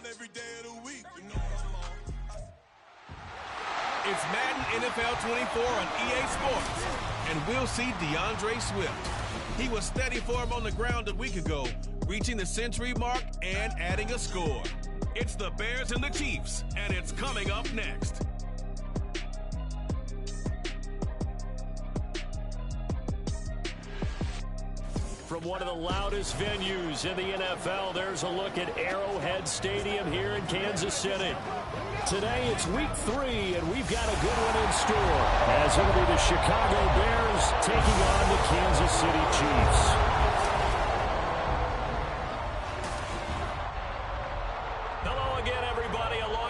every day of the week. You know what I'm on. It's Madden NFL 24 on EA Sports, and we'll see DeAndre Swift. He was steady for him on the ground a week ago, reaching the century mark and adding a score. It's the Bears and the Chiefs, and it's coming up next. From one of the loudest venues in the NFL, there's a look at Arrowhead Stadium here in Kansas City. Today it's week 3, and we've got a good one in store, as it'll be the Chicago Bears taking on the Kansas City Chiefs.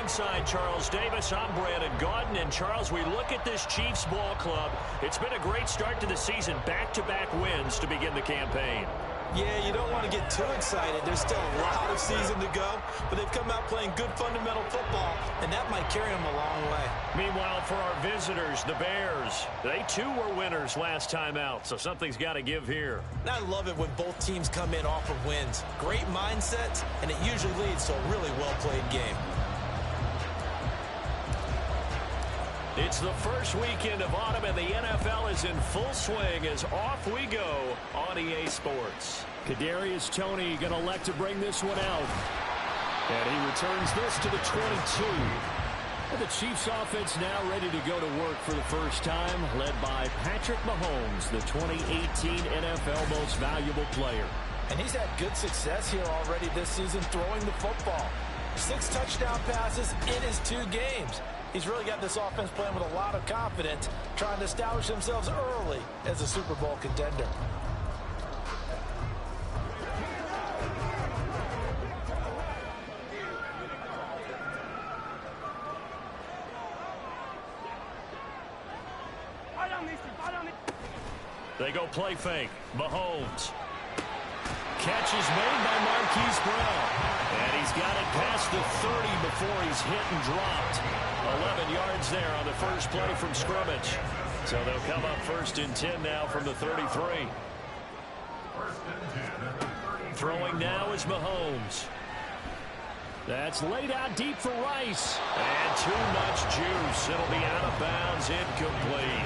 Alongside Charles Davis, I'm Brandon Gaudin. And Charles, we look at this Chiefs ball club. It's been a great start to the season, back-to-back wins to begin the campaign. Yeah, you don't want to get too excited. There's still a lot of season to go, but they've come out playing good fundamental football, and that might carry them a long way. Meanwhile, for our visitors, the Bears, they too were winners last time out, so something's got to give here. And I love it when both teams come in off of wins. Great mindsets, and it usually leads to a really well-played game. It's the first weekend of autumn, and the NFL is in full swing as off we go on EA Sports. Kadarius Toney going to elect to bring this one out. And he returns this to the 22. And the Chiefs offense now ready to go to work for the first time, led by Patrick Mahomes, the 2018 NFL Most Valuable Player. And he's had good success here already this season throwing the football. 6 touchdown passes in his 2 games. He's really got this offense playing with a lot of confidence, trying to establish themselves early as a Super Bowl contender. They go play fake. Mahomes. Catch is made by Marquise Brown. And he's got it past the 30 before he's hit and dropped. 11 yards there on the first play from scrimmage. So they'll come up 1st and 10 now from the 33. Throwing now is Mahomes. That's laid out deep for Rice. And too much juice. It'll be out of bounds, incomplete.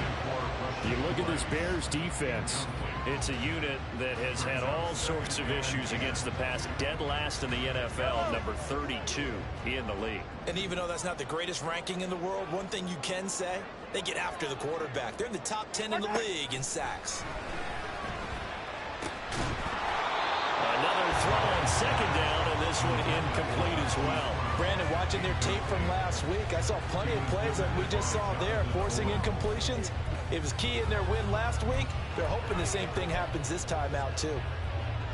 You look at this Bears defense. It's a unit that has had all sorts of issues against the pass. Dead last in the NFL, number 32 in the league. And even though that's not the greatest ranking in the world, one thing you can say, they get after the quarterback. They're in the top 10 in the league in sacks. Another throw on 2nd down, and this one incomplete as well. Brandon, watching their tape from last week, I saw plenty of plays like we just saw there, forcing incompletions. It was key in their win last week. They're hoping the same thing happens this time out, too.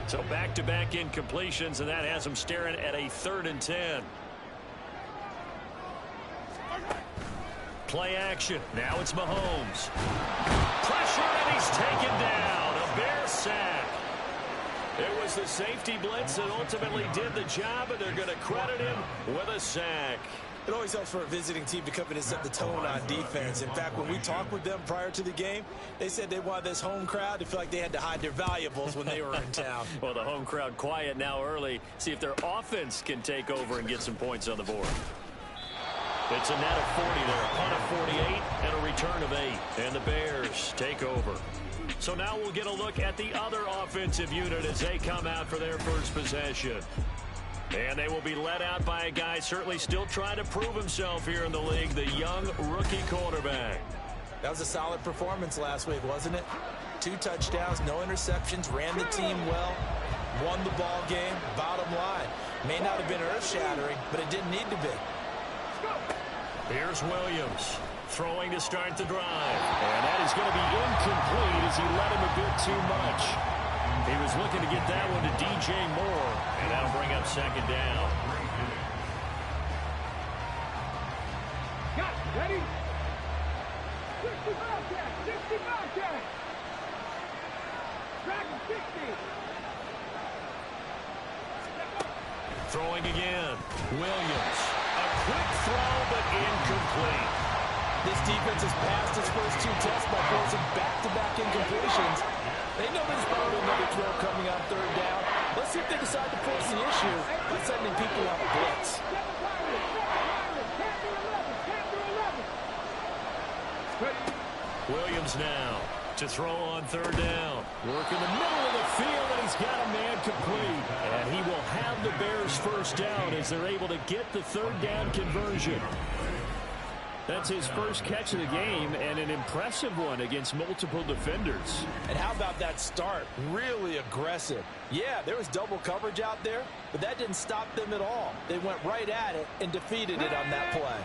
So back-to-back incompletions, and that has them staring at a 3rd and 10. Play action. Now it's Mahomes. Pressure, and he's taken down. A Bear sack. It was the safety blitz that ultimately did the job, and they're going to credit him with a sack. It always helps for a visiting team to come in and set the tone on defense. In fact, when we talked with them prior to the game, they said they wanted this home crowd to feel like they had to hide their valuables when they were in town. Well, the home crowd quiet now early. See if their offense can take over and get some points on the board. It's a net of 40 there, a punt of 48, and a return of 8. And the Bears take over. So now we'll get a look at the other offensive unit as they come out for their first possession. And they will be led out by a guy certainly still trying to prove himself here in the league, the young rookie quarterback. That was a solid performance last week, wasn't it? 2 touchdowns, no interceptions, ran the team well, won the ball game. Bottom line, may not have been earth-shattering, but it didn't need to be. Here's Williams throwing to start the drive. And that is going to be incomplete as he led him a bit too much. He was looking to get that one to DJ Moore, and that'll bring up 2nd down. Got it, ready? 65 catch, 65 catch. Track 60. Throwing again. Williams. A quick throw, but incomplete. This defense has passed its first 2 tests by forcing back-to-back incompletions. They know there's probably another throw coming on 3rd down. Let's see if they decide to force the issue by sending people on a blitz. Williams now to throw on third down. Work in the middle of the field, and he's got a man complete. And he will have the Bears first down as they're able to get the third down conversion. That's his first catch of the game, and an impressive one against multiple defenders. And how about that start? Really aggressive. Yeah, there was double coverage out there, but that didn't stop them at all. They went right at it and defeated it on that play.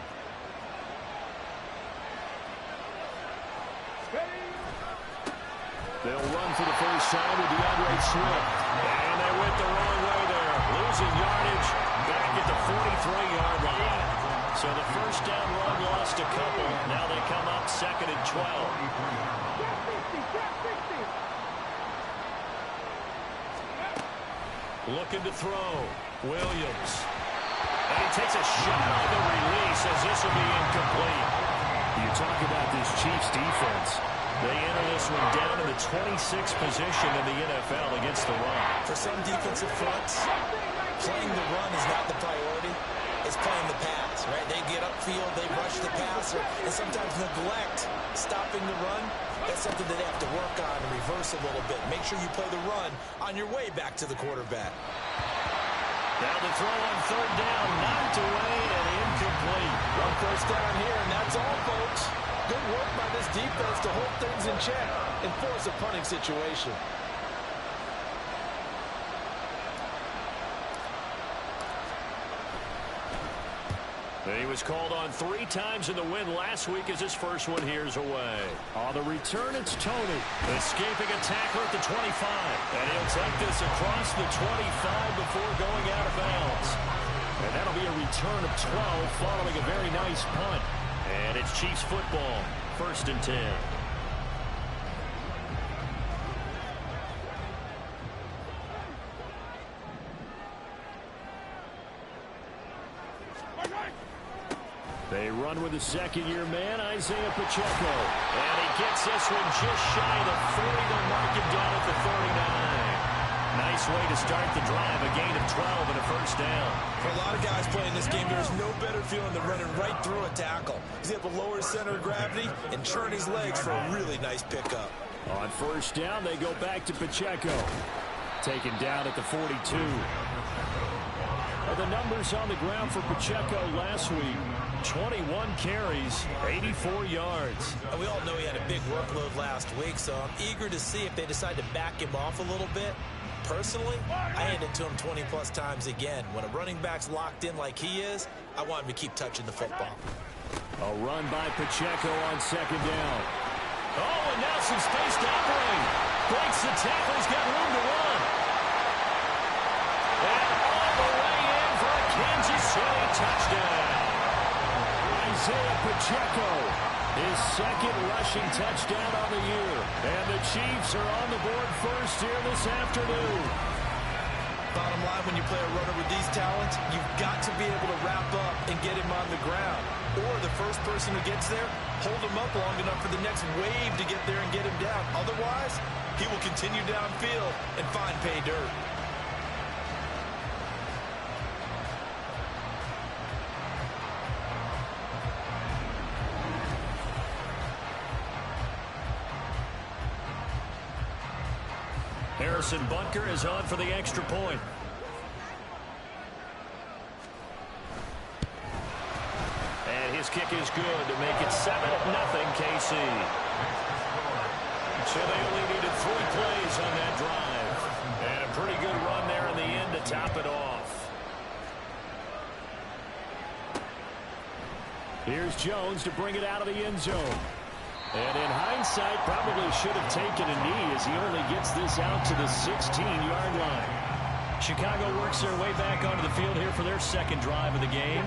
They'll run for the first time with DeAndre Swift. And they went the wrong way there. Losing yardage back at the 43-yard line. So the first down run lost a couple. Now they come up 2nd and 12. Looking to throw. Williams. And he takes a shot on the release as this will be incomplete. You talk about this Chiefs defense. They enter this one down in the 26th position in the NFL against the run. For some defensive fronts, playing the run is not the priority. It's playing the pass, right? They get upfield, they rush the passer, and sometimes neglect stopping the run. That's something that they have to work on and reverse a little bit. Make sure you play the run on your way back to the quarterback. Now the throw on third down, knocked away and incomplete. One first down here, and that's all, folks. Good work by this defense to hold things in check and force a punting situation. He was called on 3 times in the win last week as his first one here's away. On the return, it's Tony. Escaping a tackler at the 25. And he'll take this across the 25 before going out of bounds. And that'll be a return of 12 following a very nice punt. And it's Chiefs football, 1st and 10. They run with a second-year man, Isaiah Pacheco. And he gets this one just shy of the 40. They'll mark him down at the 39. Nice way to start the drive, a gain of 12 and a first down. For a lot of guys playing this game, there's no better feeling than running right through a tackle. He's able to lower his center of gravity and churn his legs for a really nice pickup. On first down, they go back to Pacheco. Taken down at the 42. The numbers on the ground for Pacheco last week. 21 carries, 84 yards. And we all know he had a big workload last week, so I'm eager to see if they decide to back him off a little bit. Personally, I hand it to him 20-plus times again. When a running back's locked in like he is, I want him to keep touching the football. A run by Pacheco on second down. Oh, and now some space to operate. Breaks the tackle. He's got room to run. And all the way in for a Kansas City touchdown. Isaiah Pacheco, his second rushing touchdown on the year. And the Chiefs are on the board first here this afternoon. Bottom line, when you play a runner with these talents, you've got to be able to wrap up and get him on the ground. Or the first person who gets there, hold him up long enough for the next wave to get there and get him down. Otherwise, he will continue downfield and find pay dirt. Harrison Butker is on for the extra point. And his kick is good to make it 7-0 KC. So they only needed 3 plays on that drive. And a pretty good run there in the end to top it off. Here's Jones to bring it out of the end zone. And in hindsight, probably should have taken a knee as he only gets this out to the 16-yard line. Chicago works their way back onto the field here for their second drive of the game.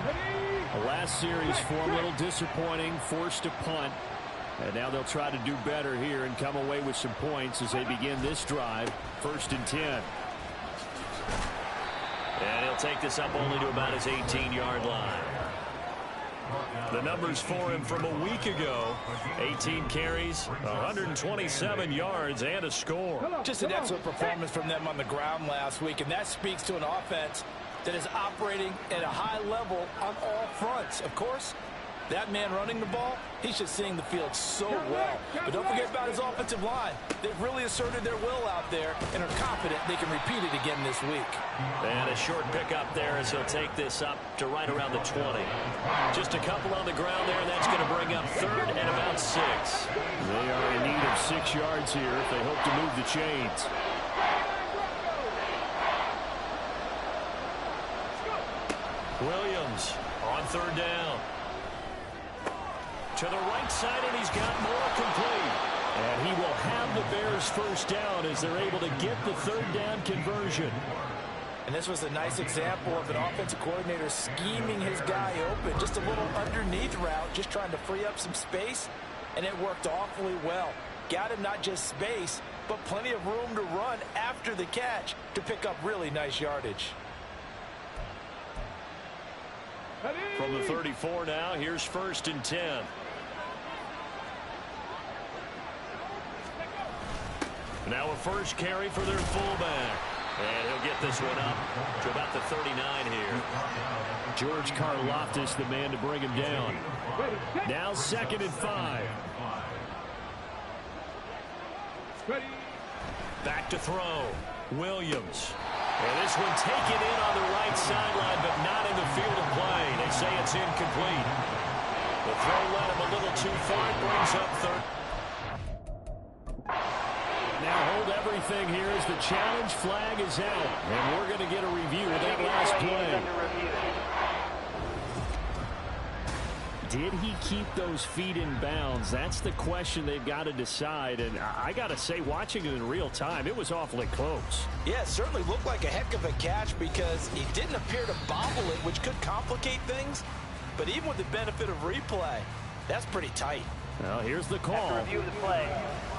The last series for them, a little disappointing, forced to punt. And now they'll try to do better here and come away with some points as they begin this drive, 1st and 10. And he'll take this up only to about his 18-yard line. The numbers for him from a week ago, 18 carries, 127 yards, and a score. Just an excellent performance from them on the ground last week, and that speaks to an offense that is operating at a high level on all fronts. Of course, That man running the ball, he's just seeing the field so well. But don't forget about his offensive line. They've really asserted their will out there and are confident they can repeat it again this week. And a short pickup there as he'll take this up to right around the 20. Just a couple on the ground there, and that's going to bring up third and about 6. They are in need of 6 yards here if they hope to move the chains. Williams on third down. To the right side, and he's got more complete. And he will have the Bears first down as they're able to get the third down conversion. And this was a nice example of an offensive coordinator scheming his guy open. Just a little underneath route, just trying to free up some space, and it worked awfully well. Got him not just space, but plenty of room to run after the catch to pick up really nice yardage. From the 34 now, here's first and 10. Now a first carry for their fullback. And he'll get this one up to about the 39 here. George Karlaftis, the man to bring him down. Now 2nd and 5. Back to throw. Williams. And this one taken in on the right sideline, but not in the field of play. They say it's incomplete. The throw led him a little too far. It brings up third. Now hold everything here as the challenge flag is out. And we're going to get a review of that last play. Did he keep those feet in bounds? That's the question they've got to decide. And I got to say, watching it in real time, it was awfully close. Yeah, it certainly looked like a heck of a catch because he didn't appear to bobble it, which could complicate things. But even with the benefit of replay, that's pretty tight. Well, here's the call. After review of the play,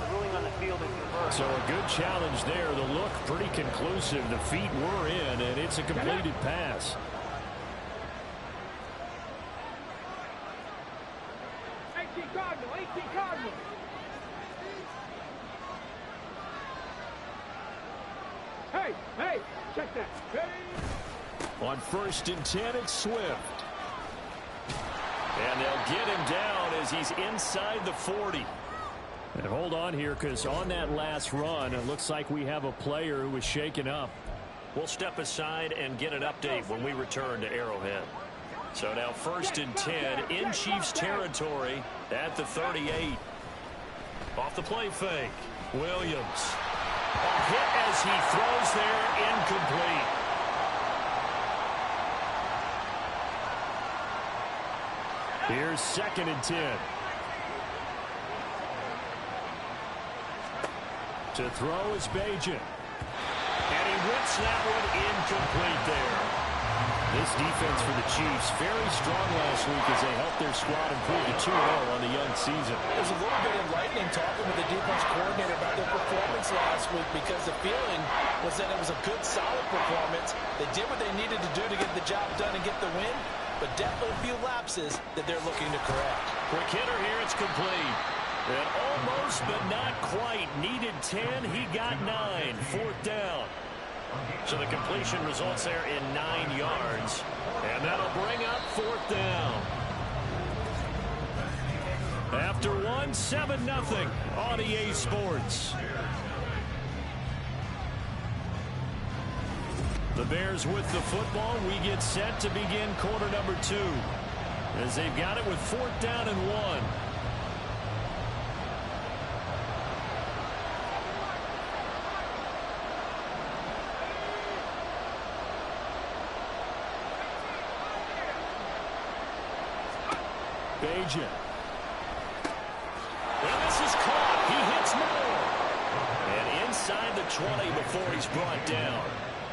the ruling on the field is confirmed. So a good challenge there. The look pretty conclusive. The feet were in, and it's a completed pass. Cardinal. Hey, check that. On 1st and 10, it's Swift. And they'll get him down as he's inside the 40. And hold on here, because on that last run, it looks like we have a player who was shaken up. We'll step aside and get an update when we return to Arrowhead. So now 1st and 10 in Chiefs territory at the 38. Off the play fake. Williams. A hit as he throws there, incomplete. Here's 2nd and 10. To throw is Bajan. And he whips that one incomplete there. This defense for the Chiefs very strong last week as they helped their squad improve to 2-0 on the young season. It was a little bit enlightening talking with the defense coordinator about their performance last week because the feeling was that it was a good, solid performance. They did what they needed to do to get the job done and get the win, but definitely a few lapses that they're looking to correct. Quick hitter here, it's complete. And almost, but not quite. Needed 10, he got 9. 4th down. So the completion results there in 9 yards. And that'll bring up 4th down. After 1, 7-0 on EA Sports. The Bears with the football. We get set to begin quarter number 2. As they've got it with 4th down and 1. Bajan. And this is caught. He hits more. And inside the 20 before he's brought down.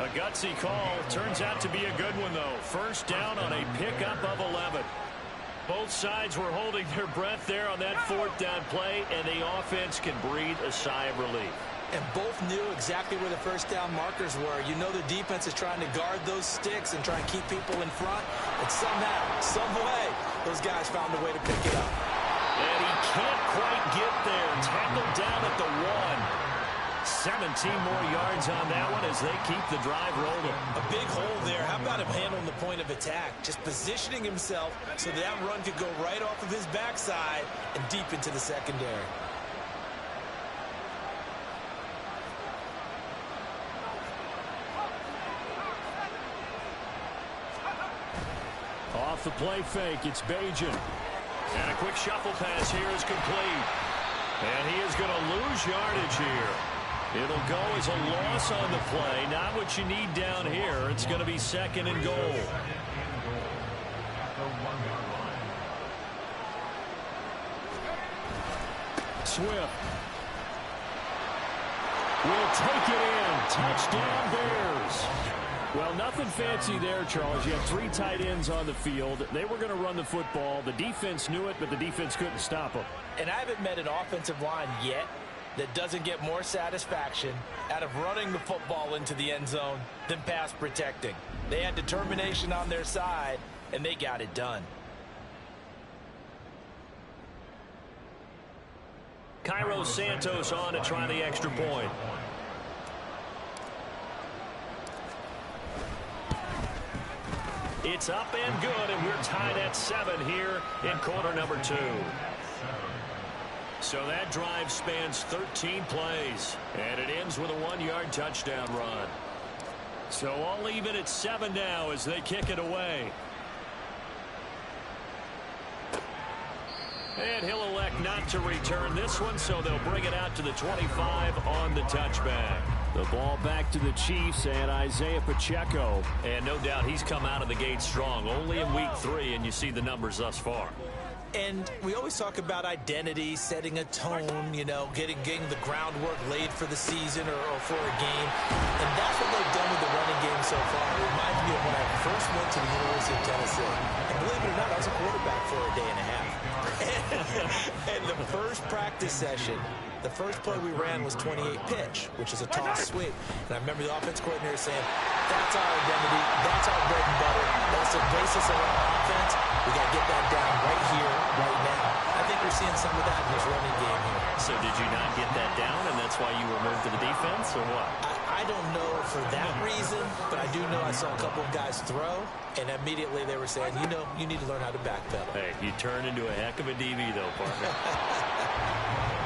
A gutsy call. Turns out to be a good one, though. 1st down on a pickup of 11. Both sides were holding their breath there on that 4th down play, and the offense can breathe a sigh of relief. And both knew exactly where the 1st down markers were. You know the defense is trying to guard those sticks and try and keep people in front. And somehow, some way, those guys found a way to pick it up. And he can't quite get there. Tackled down at the 1. 17 more yards on that one as they keep the drive rolling. A big hole there. How about him handling the point of attack? Just positioning himself so that run could go right off of his backside and deep into the secondary. Off the play fake, it's Bajan. And a quick shuffle pass here is complete. And he is going to lose yardage here. It'll go as a loss on the play. Not what you need down here. It's going to be 2nd and goal. Swift will take it in. Touchdown, Bears. Well, nothing fancy there, Charles. You have 3 tight ends on the field. They were going to run the football. The defense knew it, but the defense couldn't stop them. And I haven't met an offensive line yet that doesn't get more satisfaction out of running the football into the end zone than pass protecting. They had determination on their side, and they got it done. Cairo Santos on to try the extra point. It's up and good, and we're tied at 7 here in quarter number 2. So that drive spans 13 plays, and it ends with a 1-yard touchdown run. So all even at 7 now as they kick it away. And he'll elect not to return this one, so they'll bring it out to the 25 on the touchback. The ball back to the Chiefs and Isaiah Pacheco. And no doubt he's come out of the gate strong. Only in week 3, and you see the numbers thus far. And we always talk about identity, setting a tone, you know, getting the groundwork laid for the season or for a game. And that's what they've done with the running game so far. It reminds me of when I first went to the University of Tennessee. And believe it or not, I was a quarterback for a day and a half. And the first practice session, the first play we ran was 28 pitch, which is a toss sweep. And I remember the offense coordinator saying, that's our identity, that's our bread and butter, that's the basis of our offense. We got to get that down right here, right now. I think we're seeing some of that in this running game here. So did you not get that down, and that's why you were moved to the defense, or what? I don't know for that reason, but I do know I saw a couple of guys throw, and immediately they were saying, you know, you need to learn how to backpedal. Hey, you turned into a heck of a DB, though, partner.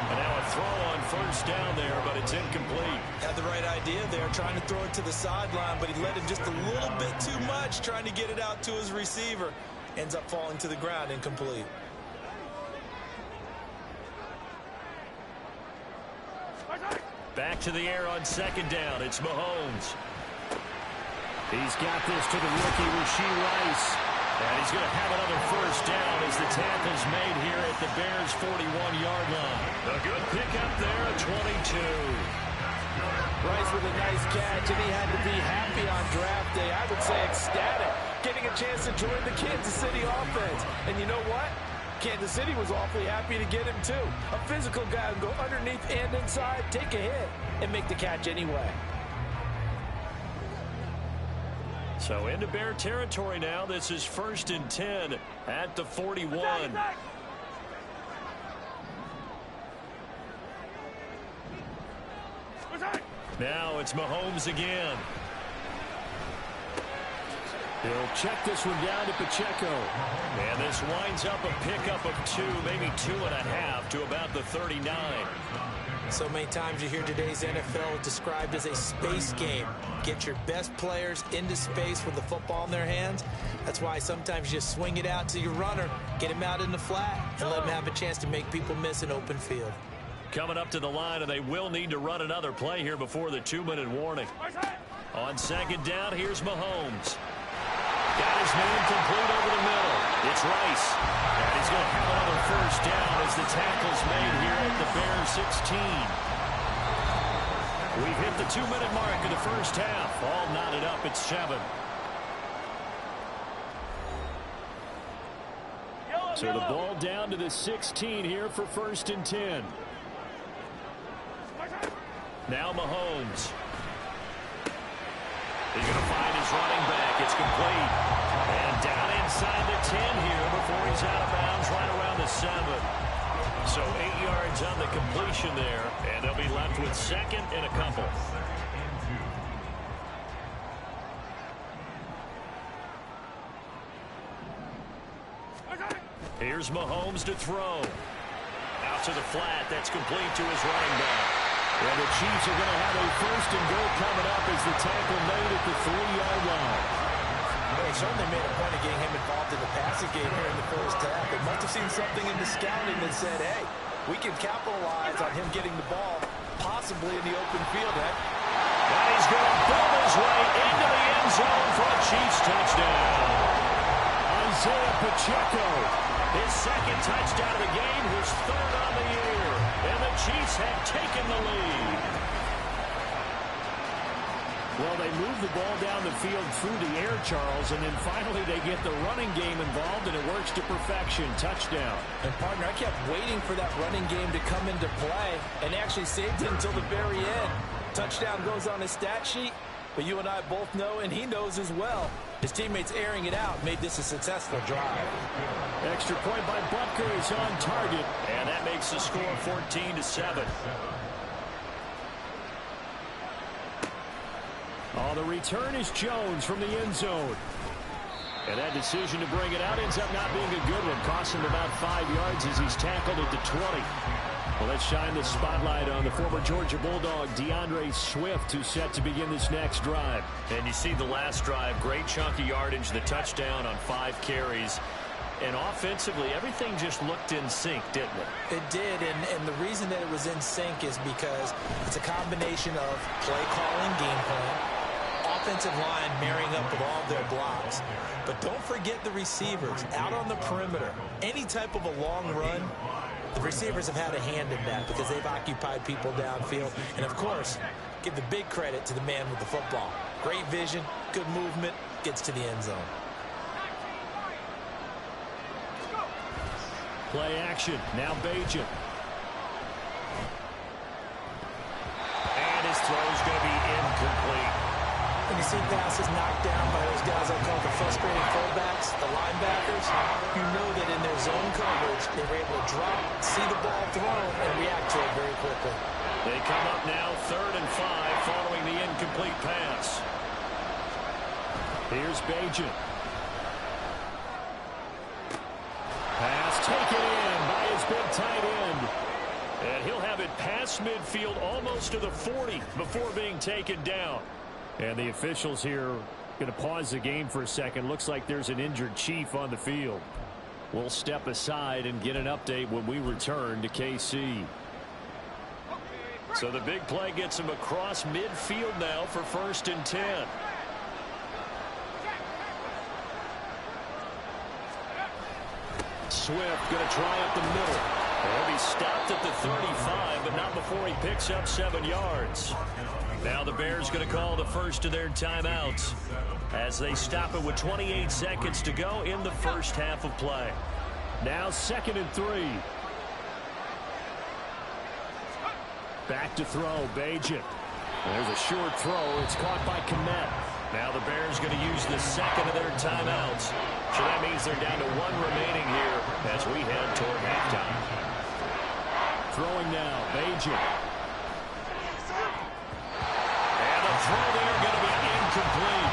And now a throw on first down there, but it's incomplete. Had the right idea there, trying to throw it to the sideline, but he let him just a little bit too much, trying to get it out to his receiver. Ends up falling to the ground, incomplete. Back to the air on 2nd down. It's Mahomes. He's got this to the rookie, Rashee Rice. And he's going to have another first down as the tackle's made here at the Bears' 41-yard line. A good pickup there at 22. Rice with a nice catch, and he had to be happy on draft day. I would say ecstatic, getting a chance to join the Kansas City offense. And you know what? Kansas City was awfully happy to get him, too. A physical guy who can go underneath and inside, take a hit, and make the catch anyway. So into Bear territory now. This is 1st and 10 at the 41. Now it's Mahomes again. He'll check this one down to Pacheco. And this winds up a pickup of 2, maybe 2.5 to about the 39. So many times you hear today's NFL described as a space game. Get your best players into space with the football in their hands. That's why sometimes you swing it out to your runner, get him out in the flat, and let him have a chance to make people miss an open field. Coming up to the line, and they will need to run another play here before the 2-minute warning. On 2nd down, here's Mahomes. Got his man complete over the middle. It's Rice. And he's going to have another first down as the tackle's made here at the Bears 16. We've hit the 2-minute mark of the first half. All knotted up at 7. So the ball down to the 16 here for 1st and 10. Now Mahomes. He's going to find his running back. It's complete. And down inside the 10 here before he's out of bounds right around the 7. So 8 yards on the completion there, and they'll be left with second and a couple. Here's Mahomes to throw. Out to the flat. That's complete to his running back. And the Chiefs are going to have a first and goal coming up as the tackle made at the 3-yard line. They certainly made a point of getting him involved in the passing game here in the first half. They must have seen something in the scouting that said, hey, we can capitalize on him getting the ball, possibly in the open field. And he's going to build his way into the end zone for a Chiefs touchdown. Isaiah Pacheco. His second touchdown of the game, his third on the year. And the Chiefs have taken the lead. Well, they move the ball down the field through the air, Charles, and then finally they get the running game involved, and it works to perfection. Touchdown. And, partner, I kept waiting for that running game to come into play and actually saved it until the very end. Touchdown goes on his stat sheet, but you and I both know, and he knows as well, his teammates airing it out made this a successful drive. Extra point by Butker is on target. And that makes the score 14-7. Oh, the return is Jones from the end zone. And that decision to bring it out ends up not being a good one. Costs him about 5 yards as he's tackled at the 20. Well, let's shine the spotlight on the former Georgia Bulldog, DeAndre Swift, who's set to begin this next drive. And you see the last drive, great chunk of yardage, the touchdown on 5 carries. And offensively, everything just looked in sync, didn't it? It did, and the reason that it was in sync is because it's a combination of play calling, game plan, offensive line marrying up with all their blocks. But don't forget the receivers out on the perimeter. Any type of a long run, the receivers have had a hand in that because they've occupied people downfield. And, of course, give the big credit to the man with the football. Great vision, good movement, gets to the end zone. Play action. Now Bajan. And his throw's going to be incomplete. When you see passes knocked down by those guys I call the frustrated fullbacks, the linebackers, you know that in their zone coverage, they were able to drop, see the ball thrown, and react to it very quickly. They come up now 3rd and 5 following the incomplete pass. Here's Bajan. Pass taken in by his big tight end. And he'll have it past midfield almost to the 40 before being taken down. And the officials here going to pause the game for a second. Looks like there's an injured Chief on the field. We'll step aside and get an update when we return to KC. So the big play gets him across midfield now for 1st and 10. Swift going to try up the middle. He'll be stopped at the 35, but not before he picks up 7 yards. Now the Bears going to call the first of their timeouts as they stop it with 28 seconds to go in the first half of play. Now 2nd and 3. Back to throw, Bajan. There's a short throw. It's caught by Kmet. Now the Bears going to use the second of their timeouts. So that means they're down to 1 remaining here as we head toward halftime. Throwing now, Bajan. And the throw there going to be incomplete.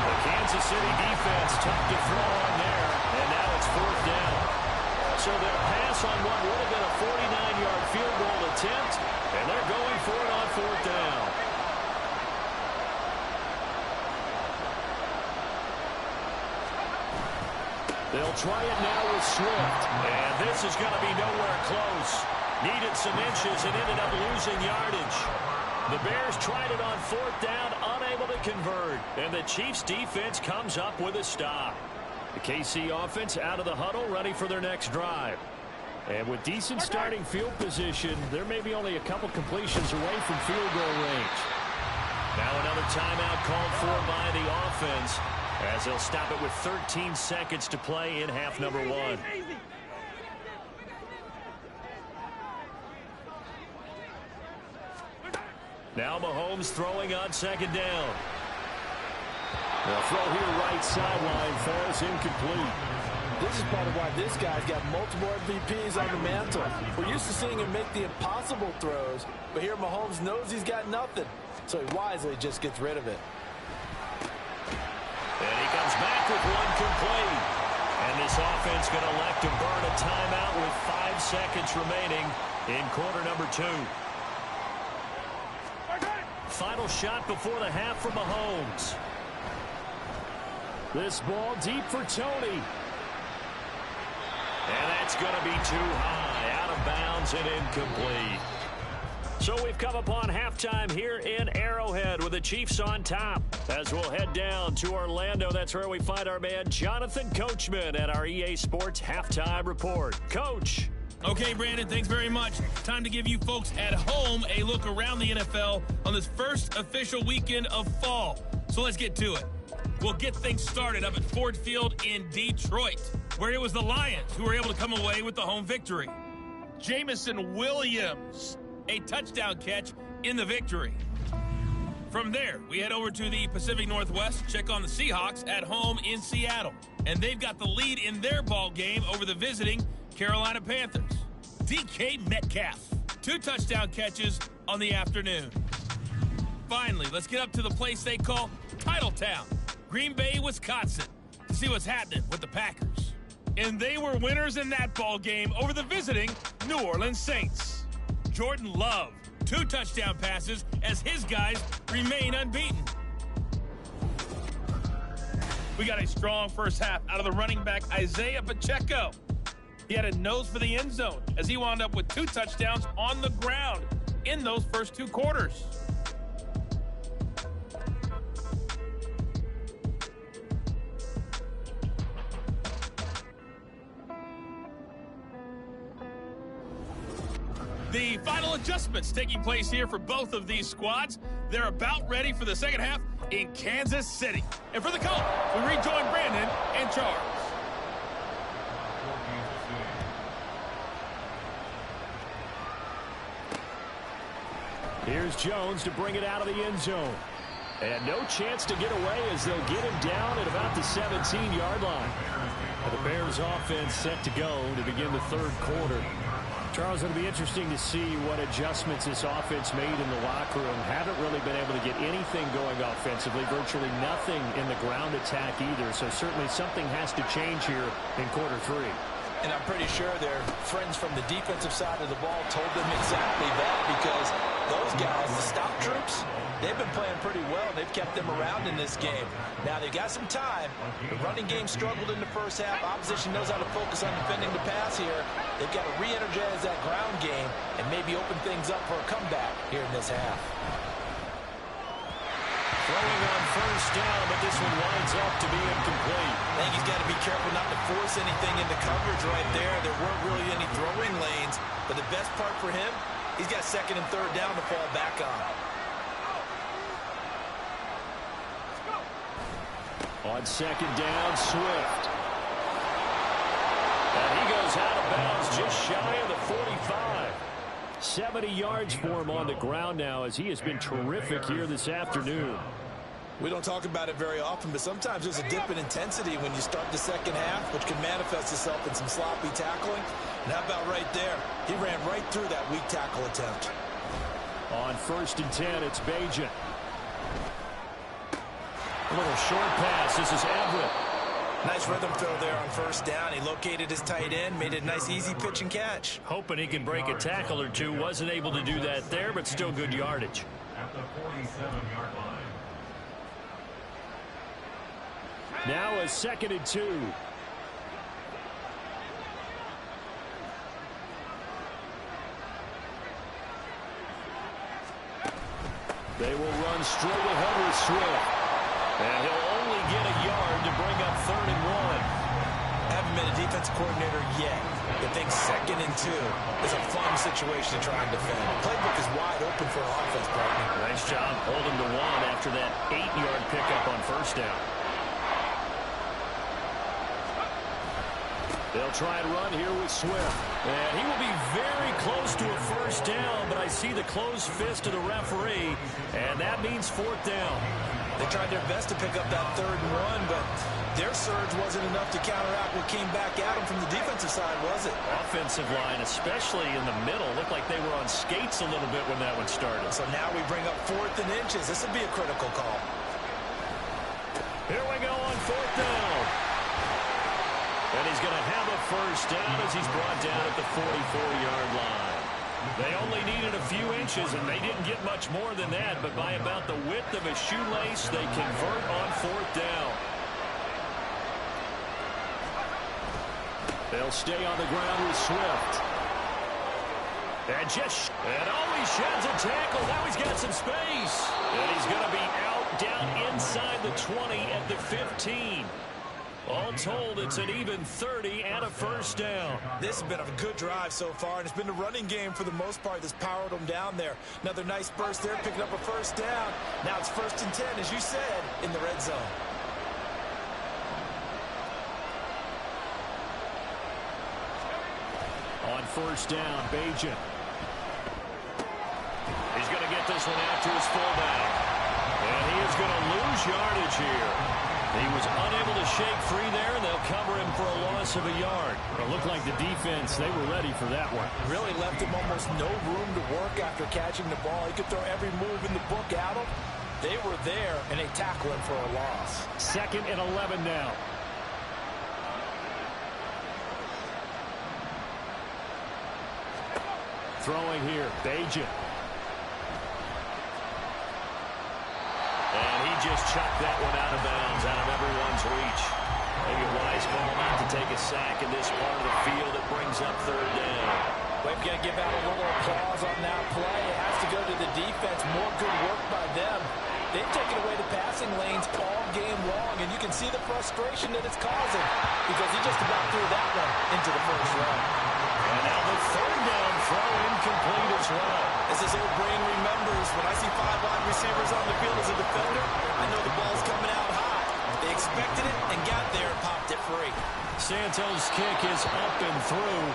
The Kansas City defense tough to throw on there, and now it's 4th down. So their pass on what would have been a 49-yard field goal attempt, and they're going for it on 4th down. They'll try it now with Swift. And this is going to be nowhere close. Needed some inches and ended up losing yardage. The Bears tried it on 4th down, unable to convert. And the Chiefs defense comes up with a stop. The KC offense out of the huddle, ready for their next drive. And with decent starting field position, there may be only a couple completions away from field goal range. Now another timeout called for by the offense as they'll stop it with 13 seconds to play in half number 1. Now Mahomes throwing on 2nd down. The throw here right sideline falls incomplete. This is part of why this guy's got multiple MVPs on the mantle. We're used to seeing him make the impossible throws, but here Mahomes knows he's got nothing, so he wisely just gets rid of it. And he comes back with one complete. And this offense going to elect to burn a timeout with 5 seconds remaining in quarter number 2. Final shot before the half from Mahomes. This ball deep for Tony. And that's going to be too high, out of bounds and incomplete. So we've come upon halftime here in Arrowhead with the Chiefs on top. As we'll head down to Orlando, that's where we find our man Jonathan Coachman at our EA Sports Halftime Report. Coach. Okay, Brandon, thanks very much. Time to give you folks at home a look around the NFL on this first official weekend of fall. So let's get to it. We'll get things started up at Ford Field in Detroit, where it was the Lions who were able to come away with the home victory. Jamison Williams, a touchdown catch in the victory. From there, we head over to the Pacific Northwest, check on the Seahawks at home in Seattle. And they've got the lead in their ball game over the visiting Carolina Panthers. DK Metcalf, 2 touchdown catches on the afternoon. Finally, let's get up to the place they call Titletown, Green Bay, Wisconsin, to see what's happening with the Packers. And they were winners in that ball game over the visiting New Orleans Saints. Jordan Love, 2 touchdown passes as his guys remain unbeaten. We got a strong first half out of the running back Isaiah Pacheco. He had a nose for the end zone as he wound up with 2 touchdowns on the ground in those first 2 quarters. The final adjustments taking place here for both of these squads. They're about ready for the second half in Kansas City. And for the Colts, we rejoin Brandon and Charles. Here's Jones to bring it out of the end zone. And no chance to get away as they'll get him down at about the 17-yard line. The Bears offense set to go to begin the third quarter. Charles, it'll be interesting to see what adjustments this offense made in the locker room. Haven't really been able to get anything going offensively, virtually nothing in the ground attack either. So certainly something has to change here in quarter 3. And I'm pretty sure their friends from the defensive side of the ball told them exactly that, because those guys, the stop troops, they've been playing pretty well. They've kept them around in this game. Now they've got some time. The running game struggled in the first half. Opposition knows how to focus on defending the pass here. They've got to re-energize that ground game and maybe open things up for a comeback here in this half. Throwing on first down, but this one winds up to be incomplete. I think he's got to be careful not to force anything into coverage right there. There weren't really any throwing lanes, but the best part for him, he's got second and third down to fall back on. On second down, Swift. And he goes out of bounds just shy of the 45. 70 yards for him on the ground now as he has been terrific here this afternoon. We don't talk about it very often, but sometimes there's a dip in intensity when you start the second half, which can manifest itself in some sloppy tackling. And how about right there? He ran right through that weak tackle attempt. On first and 10, it's Bajan. A little short pass. This is Everett. Nice rhythm throw there on first down. He located his tight end, made it a nice, easy pitch and catch. Hoping he can break a tackle or two. Wasn't able to do that there, but still good yardage. At the 47-yard line. Now a second and 2. They will run straight ahead with Swift. And he'll only get a yard to bring up 3rd and 1. Haven't been a defensive coordinator yet. I think 2nd and 2 is a fun situation to try and defend. The playbook is wide open for an offense, partner. Nice job holding to 1 after that 8-yard pickup on first down. They'll try and run here with Swift. And he will be very close to a first down, but I see the closed fist of the referee, and that means 4th down. They tried their best to pick up that 3rd and 1, but Their surge wasn't enough to counteract what came back at them from the defensive side, was it? Offensive line, especially in the middle, looked like they were on skates a little bit when that one started. So now we bring up 4th and inches. This would be a critical call. Here we go on 4th down. And he's going to have a first down as he's brought down at the 44-yard line. They only needed a few inches, and they didn't get much more than that, but by about the width of a shoelace, they convert on 4th down. They'll stay on the ground with Swift. And he sheds a tackle. Now he's got some space. And he's going to be out down inside the 20 at the 15. All told, it's an even 30 and a first down. This has been a good drive so far, and it's been a running game for the most part that's powered them down there. Another nice burst there, picking up a first down. Now it's 1st and 10, as you said, in the red zone. On 1st down, Bajan. He's going to get this one out to his fullback. And he is going to lose yardage here. He was unable to shake free there, and they'll cover him for a loss of a yard. It looked like the defense, they were ready for that one. Really left him almost no room to work after catching the ball. He could throw every move in the book at him. They were there, and they tackle him for a loss. 2nd and 11 now. Throwing here, Bajan. And he just chucked that one out of bounds, out of everyone's reach. Maybe a wise call not to take a sack in this part of the field. It brings up 3rd down. We've got to give out a little applause on that play. It has to go to the defense. More good work by them. They've taken away the passing lanes all game long, and you can see the frustration that it's causing because he just about threw that one into the first round. And now the 3rd down throw incomplete as well. As his old brain remembers, when I see 5 wide receivers on the field as a defender, I know the ball's coming out high. They expected it and got there and popped it free. Santos' kick is up and through,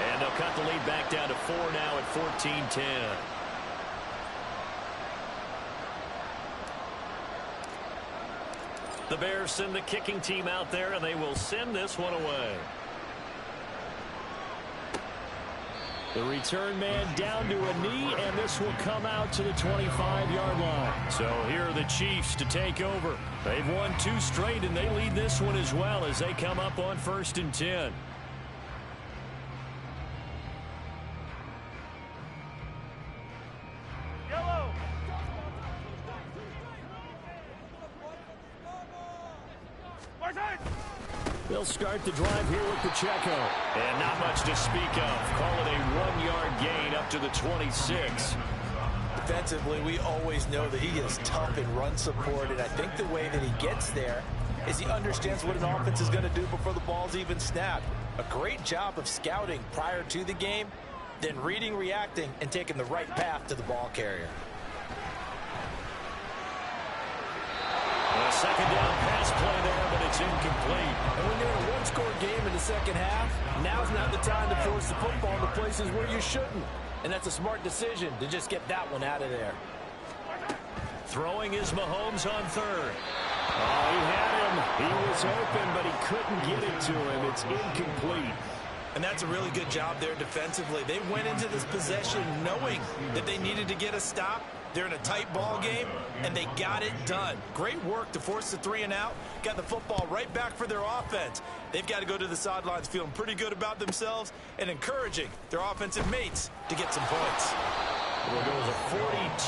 and they'll cut the lead back down to 4 now at 14-10. The Bears send the kicking team out there, and they will send this one away. The return man down to a knee, and this will come out to the 25-yard line. So here are the Chiefs to take over. They've won 2 straight, and they lead this one as well as they come up on 1st and 10. Yellow. They'll start the drive here with Pacheco. And not much to speak of. Call it a 1-yard gain up to the 26. Defensively, we always know that he is tough in run support, and I think the way that he gets there is he understands what an offense is going to do before the ball's even snapped. A great job of scouting prior to the game, then reading, reacting, and taking the right path to the ball carrier. A 2nd down pass play there, but it's incomplete. And when you're in a 1-score game in the second half, now's not the time to force the football into places where you shouldn't. And that's a smart decision to just get that one out of there. Throwing is Mahomes on 3rd. Oh, he had him. He was open, but he couldn't get it to him. It's incomplete. And that's a really good job there defensively. They went into this possession knowing that they needed to get a stop. They're in a tight ball game, and they got it done. Great work to force the 3 and out. Got the football right back for their offense. They've got to go to the sidelines feeling pretty good about themselves and encouraging their offensive mates to get some points. We'll go as a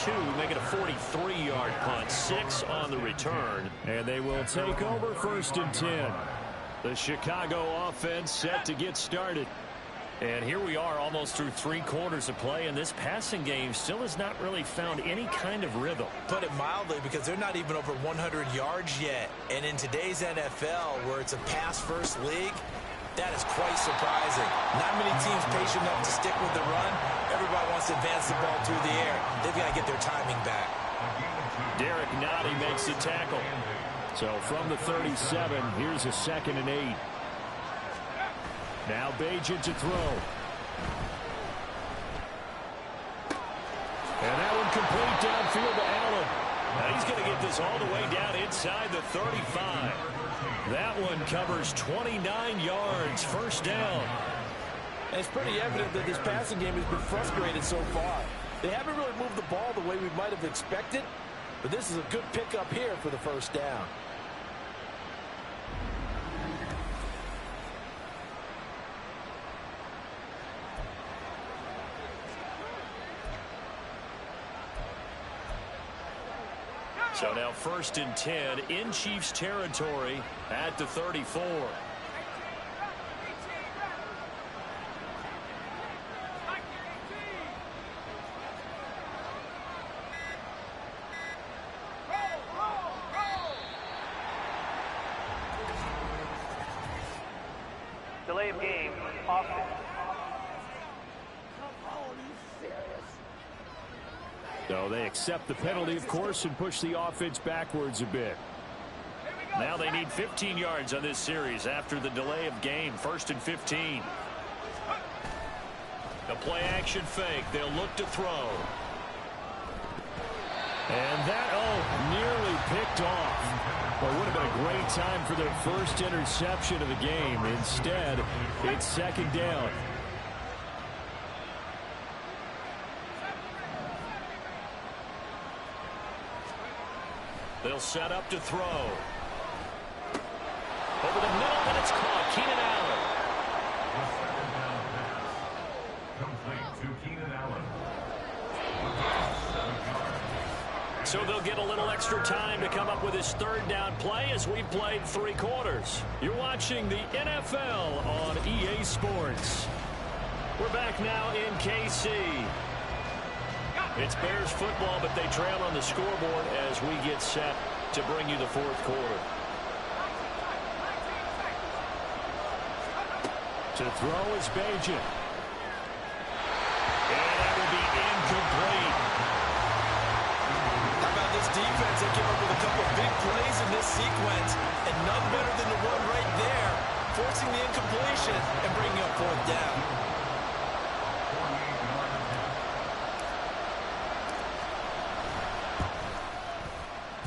42, make it a 43-yard punt. 6 on the return. And they will take over 1st and 10. The Chicago offense set to get started. And here we are almost through 3 quarters of play, and this passing game still has not really found any kind of rhythm. Put it mildly, because they're not even over 100 yards yet. And in today's NFL, where it's a pass-first league, that is quite surprising. Not many teams patient enough to stick with the run. Everybody wants to advance the ball through the air. They've got to get their timing back. Derek Nottie makes the tackle. So from the 37, here's a 2nd and 8. Now Bajan to throw. And that one complete downfield to Allen. Now he's going to get this all the way down inside the 35. That one covers 29 yards, first down. And it's pretty evident that this passing game has been frustrated so far. They haven't really moved the ball the way we might have expected, but this is a good pickup here for the first down. So now 1st and 10 in Chiefs territory at the 34. Delay of game, offense. So they accept the penalty, of course, and push the offense backwards a bit. Now they need 15 yards on this series after the delay of game. 1st and 15. The play action fake. They'll look to throw. And that, nearly picked off. Well, it would have been a great time for their first interception of the game. Instead, it's 2nd down. They'll set up to throw. Over the middle, and it's caught. Keenan Allen. Complete to Keenan Allen. So they'll get a little extra time to come up with his 3rd down play as we played 3 quarters. You're watching the NFL on EA Sports. We're back now in KC. It's Bears football, but they trail on the scoreboard as we get set to bring you the 4th quarter. To throw is Bajan. And that will be incomplete. How about this defense? They came up with a couple of big plays in this sequence, and none better than the one right there, forcing the incompletion and bringing up 4th down.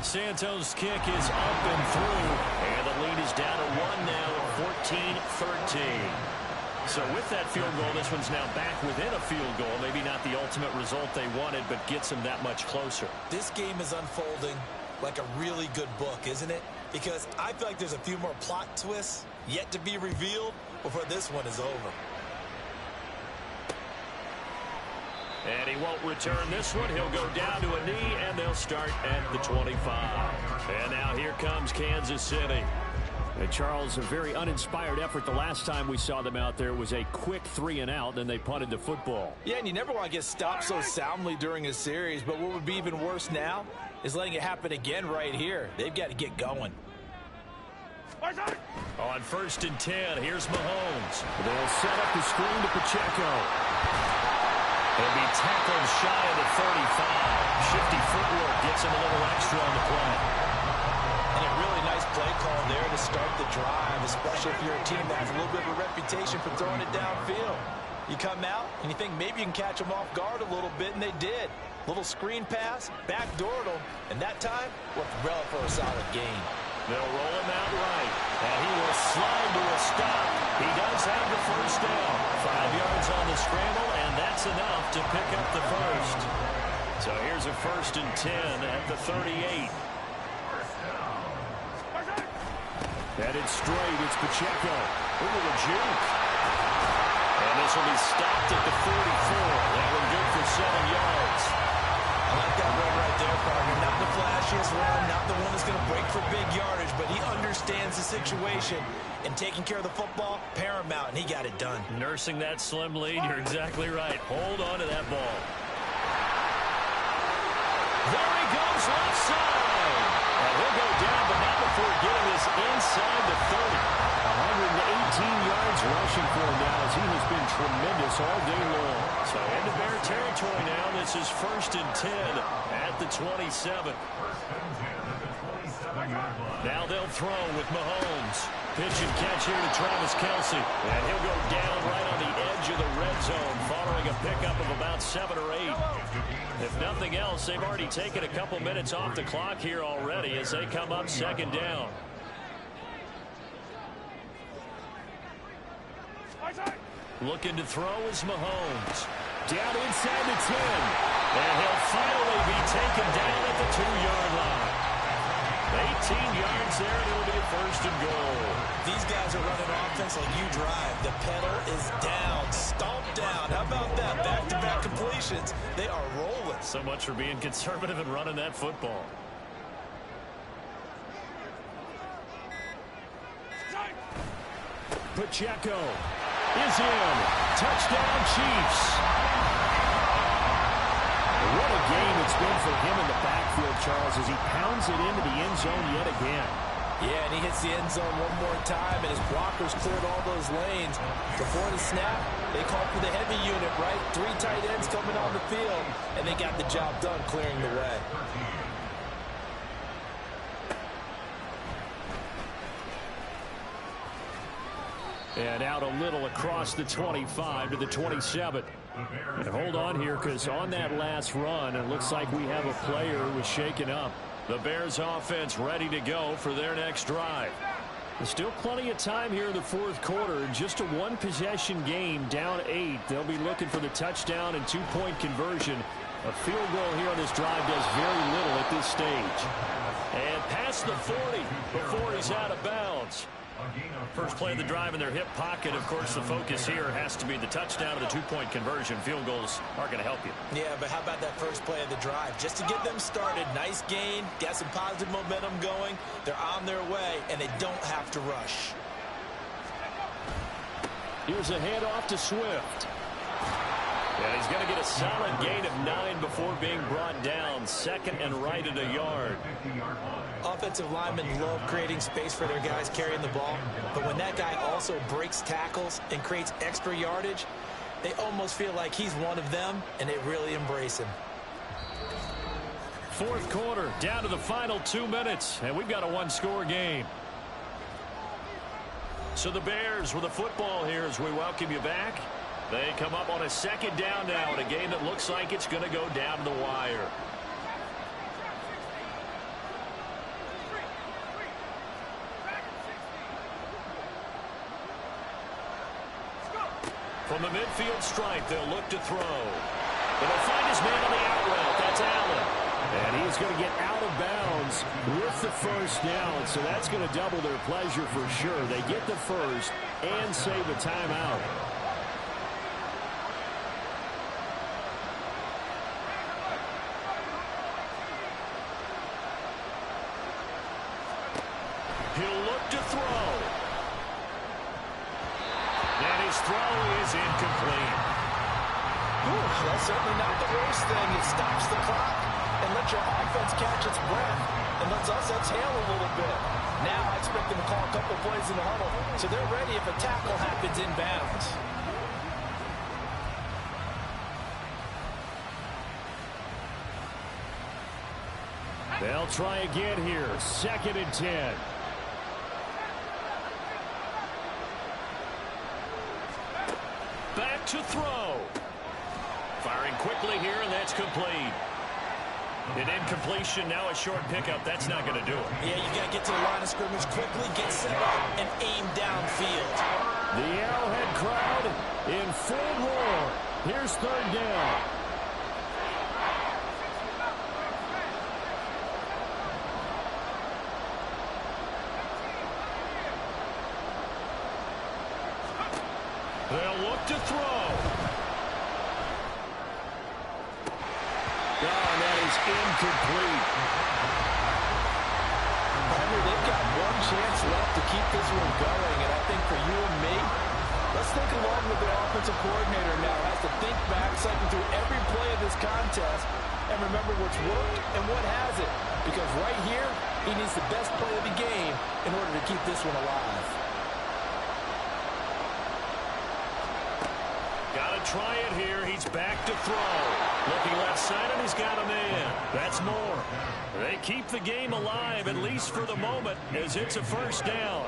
Santos' kick is up and through, and the lead is down to 1 now at 14-13. So with that field goal, this one's now back within a field goal. Maybe not the ultimate result they wanted, but gets them that much closer. This game is unfolding like a really good book, isn't it? Because I feel like there's a few more plot twists yet to be revealed before this one is over. And he won't return this one. He'll go down to a knee, and they'll start at the 25. And now here comes Kansas City. And Charles, a very uninspired effort. The last time we saw them out there was a quick 3 and out, then they punted the football. Yeah, and you never want to get stopped so soundly during a series, but what would be even worse now is letting it happen again right here. They've got to get going. On 1st and 10, here's Mahomes. They'll set up the screen to Pacheco. He'll be tackled shy of the 35. Shifty footwork gets him a little extra on the play. And a really nice play call there to start the drive, especially if you're a team that has a little bit of a reputation for throwing it downfield. You come out and you think maybe you can catch them off guard a little bit, and they did. Little screen pass, backdoored them, and that time, worked well for a solid gain. They'll roll him out right, and he will slide to a stop. He does have the first down. 5 yards on the scramble, and that's enough to pick up the first. So here's a 1st and 10 at the 38. Headed straight, it's Pacheco. Ooh, a juke. And this will be stopped at the 44. That one good for 7 yards. I like that run right there, partner. Not the flashiest run, not the one that's going to break for big yardage, but he understands the situation, and taking care of the football, paramount, and he got it done. Nursing that slim lead, you're exactly right. Hold on to that ball. There he goes, left side. And he'll go down, but not before getting this inside the 30. 118 yards rushing for him now as he has been tremendous all day long. So into Bear territory now. This is 1st and 10 at the 27. 1st and 10 at the 27. Now they'll throw with Mahomes. Pitch and catch here to Travis Kelce. And he'll go down right on the edge of the red zone following a pickup of about 7 or 8. If nothing else, they've already taken a couple minutes off the clock here already as they come up 2nd down. Looking to throw is Mahomes. Down inside the 10. And he'll finally be taken down at the 2-yard line. 18 yards there, and it'll be a 1st and goal. These guys are running offense like you drive. The pedal is down, stomped down. How about that? Back-to-back completions. They are rolling. So much for being conservative and running that football. Pacheco is in. Touchdown, Chiefs. What a game it's been for him in the backfield, Charles, as he pounds it into the end zone yet again. Yeah, and he hits the end zone one more time, and his blockers cleared all those lanes. Before the snap, they called for the heavy unit, right? 3 tight ends coming on the field, and they got the job done clearing the way. And out a little across the 25 to the 27. And hold on here, because on that last run, it looks like we have a player who was shaken up. The Bears offense ready to go for their next drive. There's still plenty of time here in the 4th quarter. Just a 1-possession game, down 8. They'll be looking for the touchdown and 2-point conversion. A field goal here on this drive does very little at this stage. And past the 40 before he's out of bounds. First play of the drive in their hip pocket. Of course, the focus here has to be the touchdown and the 2-point conversion. Field goals aren't going to help you. Yeah, but how about that first play of the drive? Just to get them started, nice gain, got some positive momentum going. They're on their way, and they don't have to rush. Here's a handoff to Swift. And he's going to get a solid gain of 9 before being brought down. 2nd and right at a yard. Offensive linemen love creating space for their guys carrying the ball, but when that guy also breaks tackles and creates extra yardage, they almost feel like he's one of them, and they really embrace him. 4th quarter, down to the final 2 minutes, and we've got a 1-score game. So the Bears with the football here as we welcome you back. They come up on a 2nd down now in a game that looks like it's going to go down to the wire. From the midfield stripe, they'll look to throw. But they'll find his man on the out route. That's Allen. And he's going to get out of bounds with the 1st down. So that's going to double their pleasure for sure. They get the 1st and save a timeout. He'll look to throw. And his throw is incomplete. Ooh, that's certainly not the worst thing. It stops the clock and lets your offense catch its breath and lets us exhale a little bit. Now I expect them to call a couple plays in the huddle, so they're ready if a tackle happens inbounds. They'll try again here. 2nd and 10. Back to throw. Firing quickly here, and that's complete. An incompletion, now a short pickup. That's not going to do it. Yeah, you got to get to the line of scrimmage quickly, get set up, and aim downfield. The Arrowhead crowd in full roar. Here's 3rd down. They'll look to throw. Oh, that is incomplete. They've got one chance left to keep this one going, and I think for you and me, let's think along with the offensive coordinator now. Has to think back, cycle through every play of this contest, and remember what's worked and what hasn't. Because right here, he needs the best play of the game in order to keep this one alive. Got a They'll try it here. He's back to throw. Looking left side, and he's got a man. That's more. They keep the game alive, at least for the moment, as it's a first down.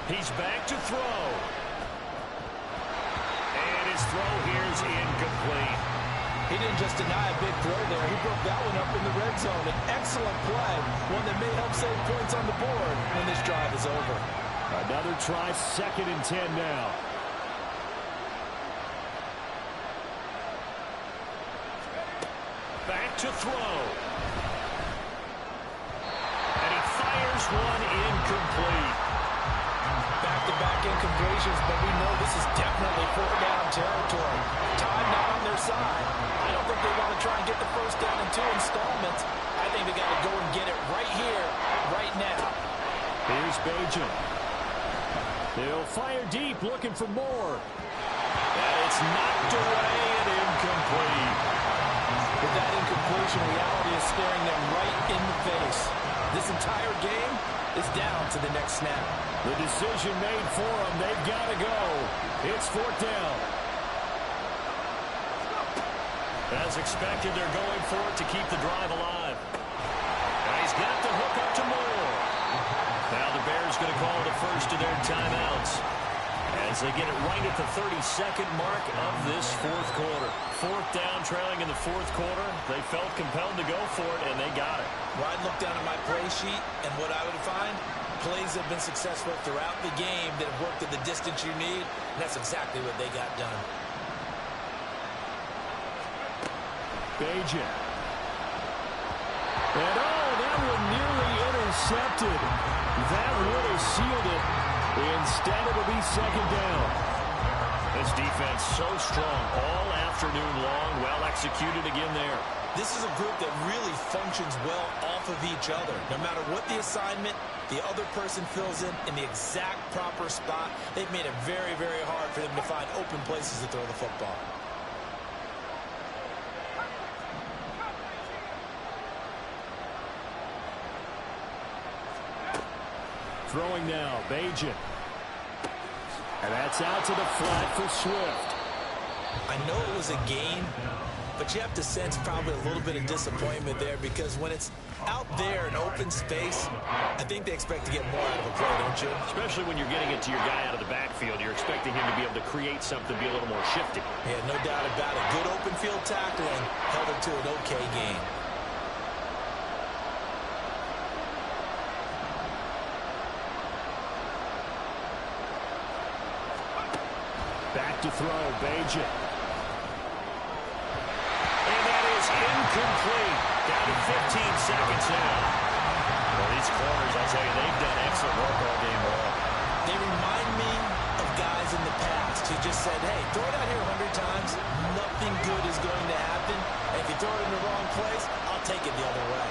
He's back to throw. And his throw here is incomplete. He didn't just deny a big throw there. He broke that one up in the red zone. An excellent play, one that may help save points on the board when this drive is over. Another try, 2nd and 10 now. Back to throw. And he fires one incomplete. Back-to-back incompletions, but we know this is definitely 4-down territory. Time not on their side. I don't think they want to try and get the first down in 2 installments. I think they got to go and get it right here, right now. Here's Bajan. They'll fire deep, looking for more. And it's knocked away and incomplete. With that incompletion, reality is staring them right in the face. This entire game is down to the next snap. The decision made for them. They've got to go. It's 4th down. As expected, they're going for it to keep the drive alive. And he's got the hook up to Moore. Now the Bears going to call the first of their timeouts as they get it right at the 32nd mark of this 4th quarter. 4th down, trailing in the 4th quarter. They felt compelled to go for it, and they got it. Well, I'd look down at my play sheet, and what I would find, plays have been successful throughout the game that have worked at the distance you need, and that's exactly what they got done. Bajan. And that one nearly intercepted. That would have sealed it. Instead, it'll be 2nd down. This defense so strong all afternoon long. Well executed again there. This is a group that really functions well off of each other. No matter what the assignment, the other person fills in the exact proper spot. They've made it very, very hard for them to find open places to throw the football. Throwing now, Bajan. And that's out to the flat for Swift. I know it was a gain, but you have to sense probably a little bit of disappointment there because when it's out there in open space, I think they expect to get more out of a play, don't you? Especially when you're getting it to your guy out of the backfield. You're expecting him to be able to create something, be a little more shifty. Yeah, no doubt about it. Good open field tackling held it to an okay game. Back to throw, Bajan. And that is incomplete. Down to 15 seconds now. Well, these corners, I tell you, they've done excellent work all game long. They remind me of guys in the past who just said, hey, throw it out here 100 times, nothing good is going to happen. And if you throw it in the wrong place, I'll take it the other way.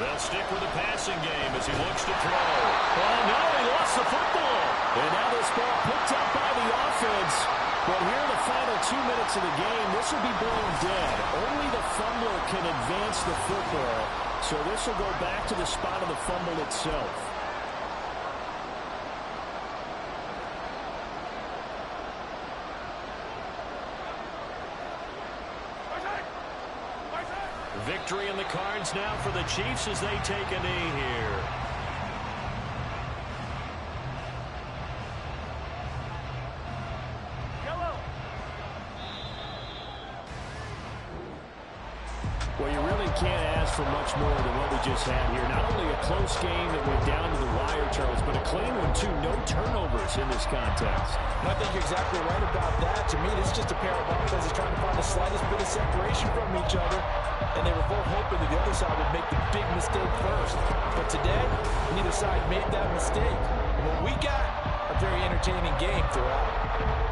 They'll stick with the passing game as he looks to throw. Oh, no, he lost the football. And now this ball picked up by the offense. But here in the final 2 minutes of the game, this will be blown dead. Only the fumbler can advance the football. So this will go back to the spot of the fumble itself. Victory in the cards now for the Chiefs as they take a knee here. Well, you really can't ask for much more than what we just had here. Not only a close game that went down to the wire, Charles, but a clean one, too. No turnovers in this contest. And I think you're exactly right about that. To me, this is just a pair of offenses trying to find the slightest bit of separation from each other. And they were both hoping that the other side would make the big mistake first. But today, neither side made that mistake. And what we got, a very entertaining game throughout.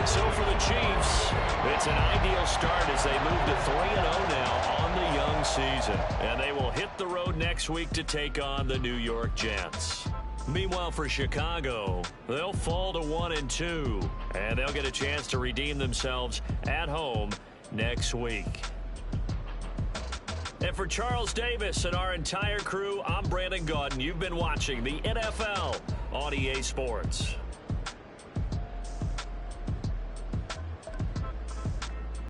So for the Chiefs, it's an ideal start as they move to 3-0 now on the young season. And they will hit the road next week to take on the New York Jets. Meanwhile, for Chicago, they'll fall to 1-2, and they'll get a chance to redeem themselves at home next week. And for Charles Davis and our entire crew, I'm Brandon Gaudin. You've been watching the NFL on EA Sports.